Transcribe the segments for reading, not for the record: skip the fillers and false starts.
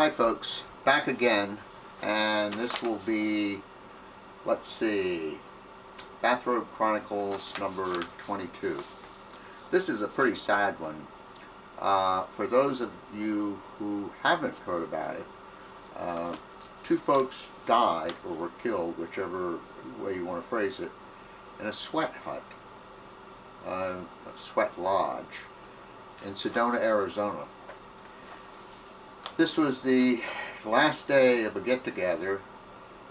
Hi folks, back again, and this will be, let's see, Bathrobe Chronicles number 22. This is a pretty sad one. For those of you who haven't heard about it, two folks died or were killed, whichever way you want to phrase it, in a sweat hut, a sweat lodge in Sedona, Arizona. This was the last day of a get-together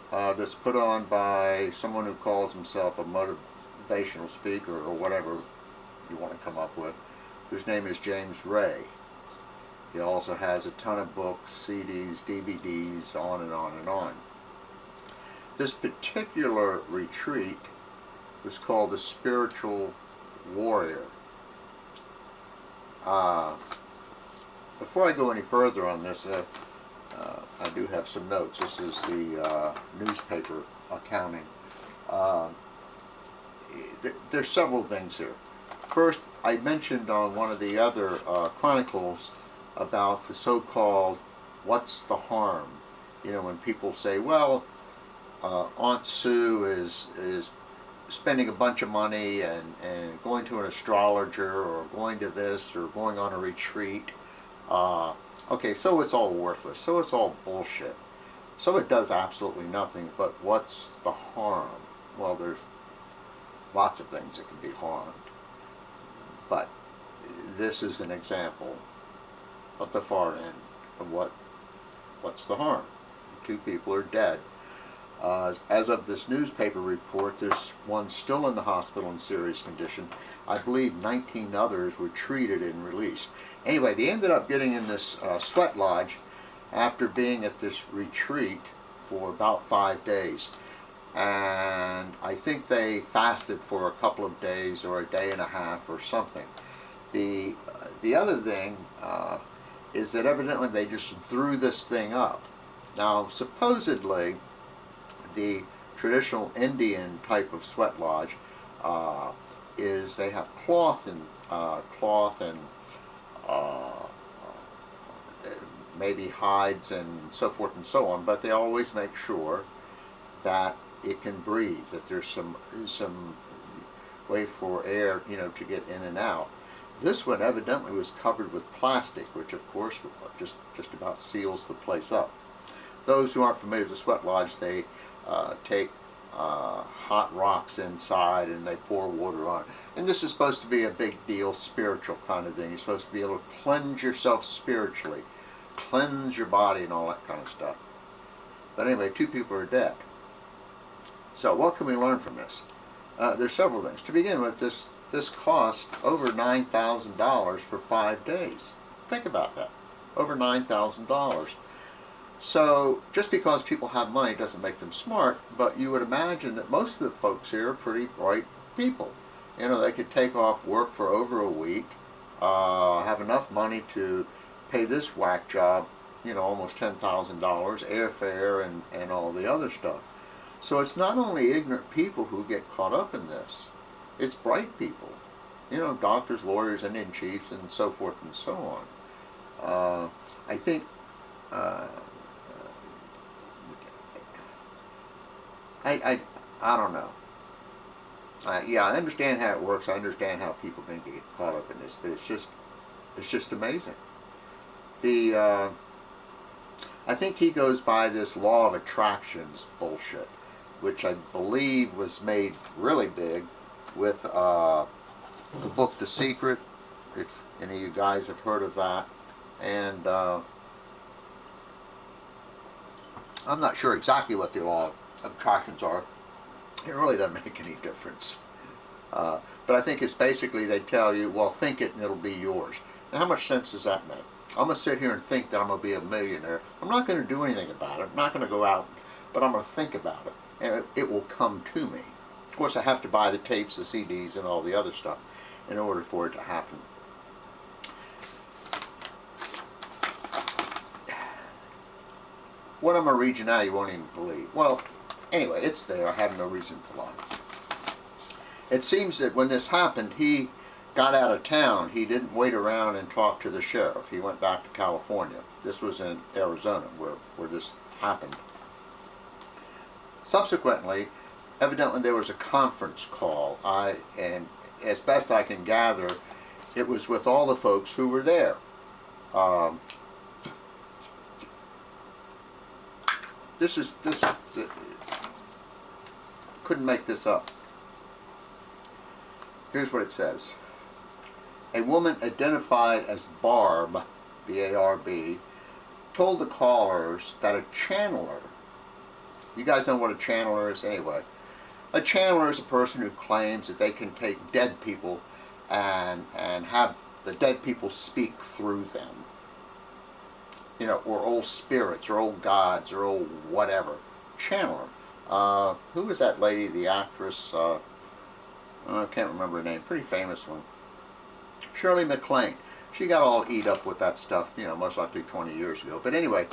that's put on by someone who calls himself a motivational speaker or whatever you want to come up with, whose name is James Ray. He also has a ton of books, CDs, DVDs, on and on and on. This particular retreat was called the Spiritual Warrior. Before I go any further on this, I do have some notes. This is the newspaper accounting. There's several things here. First, I mentioned on one of the other chronicles about the so-called "what's the harm?" You know, when people say, well, Aunt Sue is spending a bunch of money and going to an astrologer or going to this or going on a retreat. Okay, so it's all worthless, so it's all bullshit, so it does absolutely nothing, but what's the harm? Well, there's lots of things that can be harmed, but this is an example at the far end of what's the harm. Two people are dead. As of this newspaper report, there's one still in the hospital in serious condition. I believe 19 others were treated and released. Anyway, they ended up getting in this sweat lodge after being at this retreat for about 5 days. And I think they fasted for a couple of days or a day and a half or something. The other thing is that evidently they just threw this thing up. Now, supposedly, the traditional Indian type of sweat lodge is they have cloth and maybe hides and so forth and so on, but they always make sure that it can breathe, that there's some way for air, you know, to get in and out. This one evidently was covered with plastic, which of course just about seals the place up. Those who aren't familiar with the sweat lodge, they take hot rocks inside and they pour water on it. And this is supposed to be a big deal, spiritual kind of thing. You're supposed to be able to cleanse yourself spiritually, cleanse your body and all that kind of stuff. But anyway, two people are dead. So what can we learn from this? There's several things. To begin with, this cost over $9,000 for 5 days. Think about that. Over $9,000. So just because people have money doesn't make them smart, but you would imagine that most of the folks here are pretty bright people. You know, they could take off work for over a week, have enough money to pay this whack job, you know, almost $10,000, airfare and all the other stuff. So it's not only ignorant people who get caught up in this, it's bright people. You know, doctors, lawyers, Indian chiefs, and so forth and so on. I think I don't know. Yeah, I understand how it works. I understand how people can get caught up in this, but it's just amazing. I think he goes by this law of attractions bullshit, which I believe was made really big with the book The Secret, if any of you guys have heard of that. And I'm not sure exactly what the law of attractions are. It really doesn't make any difference. But I think it's basically they tell you, well, think it and it'll be yours. Now, how much sense does that make? I'm going to sit here and think that I'm going to be a millionaire. I'm not going to do anything about it. I'm not going to go out, but I'm going to think about it. And it will come to me. Of course, I have to buy the tapes, the CDs, and all the other stuff in order for it to happen. What I'm going to read you now, you won't even believe. Well, anyway, it's there. I have no reason to lie. It seems that when this happened, he got out of town, he didn't wait around and talk to the sheriff. He went back to California. This was in Arizona where this happened. Subsequently, evidently there was a conference call. And as best I can gather, it was with all the folks who were there. This couldn't make this up. Here's what it says. A woman identified as Barb, B-A-R-B, told the callers that a channeler, you guys know what a channeler is anyway. A channeler is a person who claims that they can take dead people and have the dead people speak through them. You know, or old spirits, or old gods, or old whatever. Channeler. Who was that lady, the actress? I can't remember her name. Pretty famous one. Shirley MacLaine. She got all eat up with that stuff, you know, most likely 20 years ago. But anyway,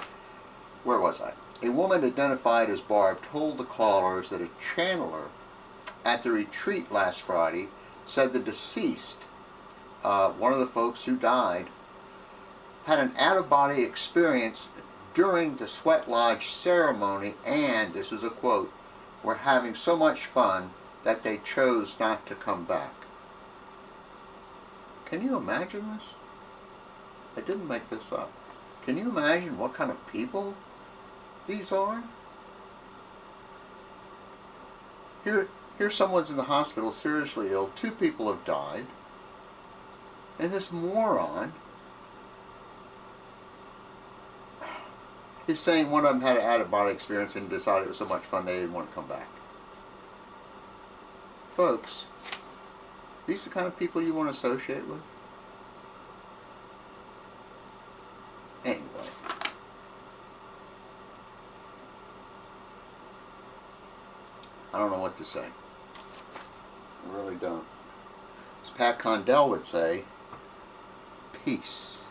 where was I? A woman identified as Barb told the callers that a channeler at the retreat last Friday said the deceased, one of the folks who died, had an out-of-body experience during the Sweat Lodge ceremony and, this is a quote, were having so much fun that they chose not to come back. Can you imagine this? I didn't make this up. Can you imagine what kind of people these are? Here someone's in the hospital seriously ill. 2 people have died. And this moron is saying one of them had an out-of-body experience and decided it was so much fun they didn't want to come back. Folks, these are the kind of people you want to associate with? Anyway. I don't know what to say. I really don't. As Pat Condell would say, peace.